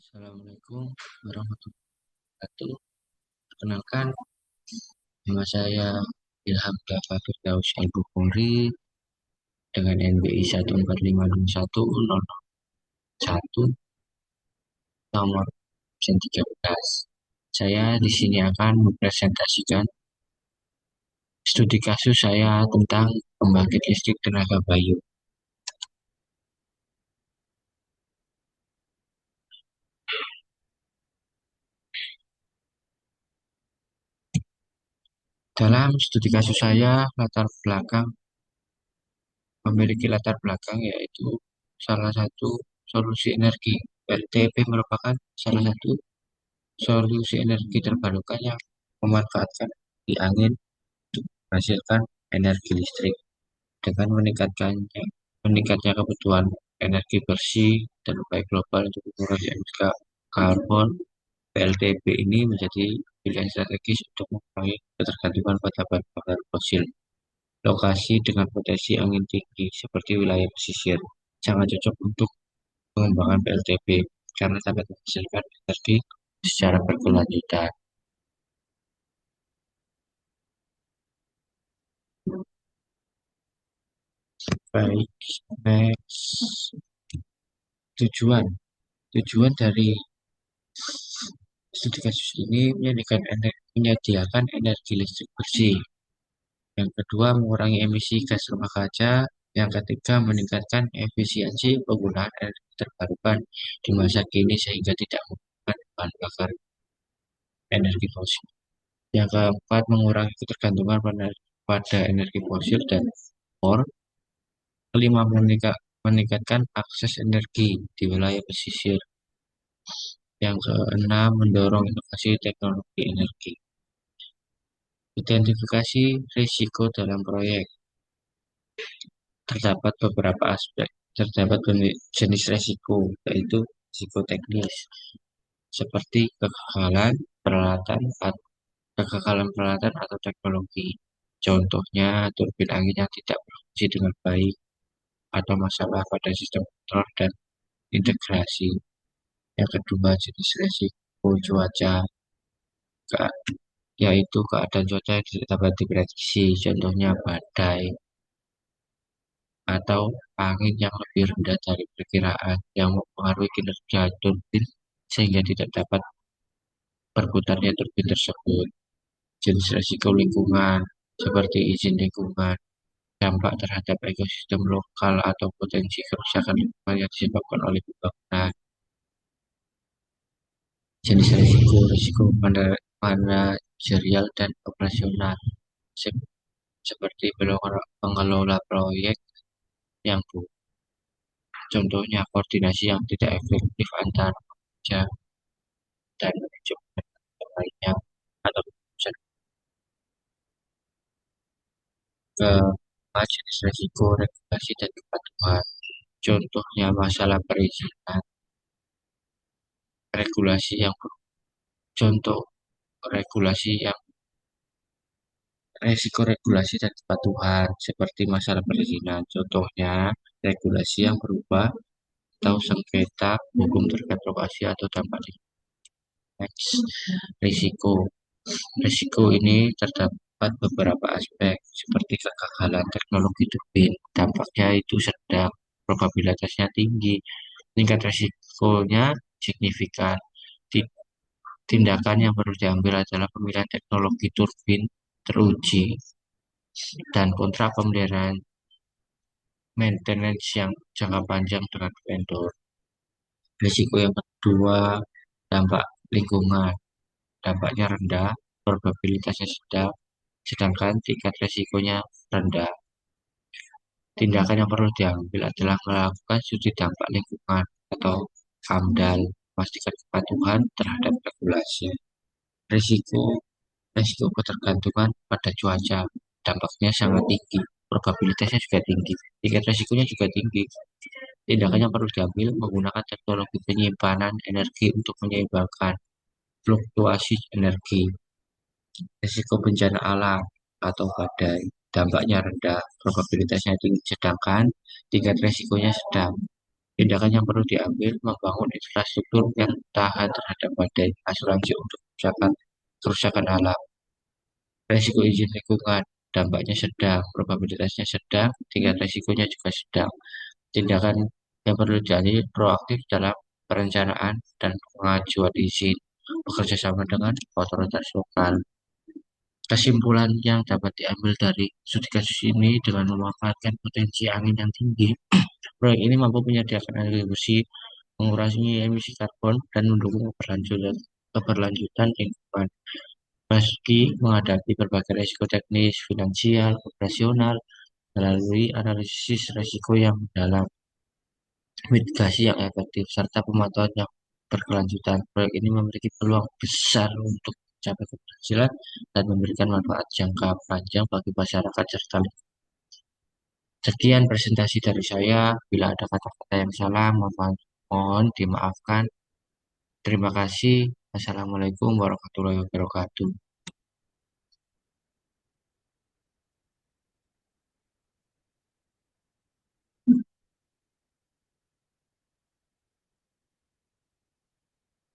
Assalamualaikum warahmatullahi wabarakatuh. Perkenalkan, nama saya Ilham Dava Firdaus Al-Bukhari dengan NBI 14521001 nomor absen 13. Saya di sini akan mempresentasikan studi kasus saya tentang pembangkit listrik tenaga bayu. Dalam studi kasus saya, memiliki latar belakang yaitu salah satu solusi energi. PLTP merupakan salah satu solusi energi terbarukan yang memanfaatkan di angin untuk menghasilkan energi listrik dengan meningkatnya kebutuhan energi bersih dan upaya global untuk mengurangi emisi karbon. PLTP ini menjadi pilihan strategis untuk mengurangi ketergantungan pada bahan bakar fosil. Lokasi dengan potensi angin tinggi seperti wilayah pesisir sangat cocok untuk pengembangan PLTP karena dapat menghasilkan energi secara berkelanjutan. Baik, next. Tujuan tujuan dari studi kasus ini menyediakan energi listrik bersih. Yang kedua, mengurangi emisi gas rumah kaca. Yang ketiga, meningkatkan efisiensi penggunaan energi terbarukan di masa kini sehingga tidak menggunakan bahan bakar energi fosil. Yang keempat, mengurangi ketergantungan pada energi fosil dan impor. Kelima, meningkatkan akses energi di wilayah pesisir. Yang keenam, mendorong inovasi teknologi energi. Identifikasi risiko dalam proyek. Terdapat beberapa aspek. Terdapat jenis risiko, yaitu risiko teknis, seperti kegagalan peralatan atau teknologi. Contohnya, turbin angin yang tidak berfungsi dengan baik, atau masalah pada sistem kontrol dan integrasi. Yang kedua, jenis risiko cuaca, yaitu keadaan cuaca yang tidak dapat diprediksi, contohnya badai atau angin yang lebih rendah dari perkiraan yang mempengaruhi kinerja turbin sehingga tidak dapat berputarnya turbin tersebut. Jenis risiko lingkungan seperti izin lingkungan, dampak terhadap ekosistem lokal atau potensi kerusakan lingkungan yang disebabkan oleh pembangunan. Jenis risiko manajerial dan operasional seperti pengelola proyek yang buruk. Contohnya koordinasi yang tidak efektif antara pekerja dan manajemen lainnya atau ke jenis risiko regulasi dan kepatuhan. Contohnya masalah perizinan, regulasi yang contoh regulasi yang risiko regulasi dan kepatuhan seperti masalah perizinan. Contohnya regulasi yang berubah atau sengketa hukum terkait lokasi atau dampak next. Risiko. Risiko ini terdapat beberapa aspek seperti kegagalan teknologi turbin. Dampaknya itu sedang, probabilitasnya tinggi, tingkat risikonya signifikan. Tindakan yang perlu diambil adalah pemilihan teknologi turbin teruji dan kontrak pemeliharaan maintenance yang jangka panjang dengan vendor. Risiko yang kedua, dampak lingkungan. Dampaknya rendah, probabilitasnya sedang, sedangkan tingkat risikonya rendah. Tindakan yang perlu diambil adalah melakukan studi dampak lingkungan atau AMDAL, memastikan kepatuhan terhadap regulasi. Risiko Risiko ketergantungan pada cuaca, dampaknya sangat tinggi, probabilitasnya juga tinggi, tingkat risikonya juga tinggi. Tindakan yang perlu diambil menggunakan teknologi penyimpanan energi untuk menyeimbangkan fluktuasi energi. Risiko bencana alam atau badai, dampaknya rendah, probabilitasnya tinggi, sedangkan tingkat risikonya sedang. Tindakan yang perlu diambil membangun infrastruktur yang tahan terhadap badai, asuransi untuk kerusakan alam, resiko izin lingkungan, dampaknya sedang, probabilitasnya sedang, tingkat resikonya juga sedang. Tindakan yang perlu jadi proaktif dalam perencanaan dan pengajuan izin, bekerja sama dengan otoritas lokal. Kesimpulan yang dapat diambil dari studi kasus ini dengan memanfaatkan potensi angin yang tinggi, proyek ini mampu menyediakan energi bersih, mengurangi emisi karbon, dan mendukung keberlanjutan lingkungan. Meski menghadapi berbagai risiko teknis, finansial, operasional, melalui analisis risiko yang dalam, mitigasi yang efektif, serta pemantauan yang berkelanjutan, proyek ini memiliki peluang besar untuk mencapai keberhasilan dan memberikan manfaat jangka panjang bagi masyarakat serta lingkungan. Sekian presentasi dari saya. Bila ada kata-kata yang salah, mohon dimaafkan. Terima kasih. Assalamualaikum warahmatullahi wabarakatuh.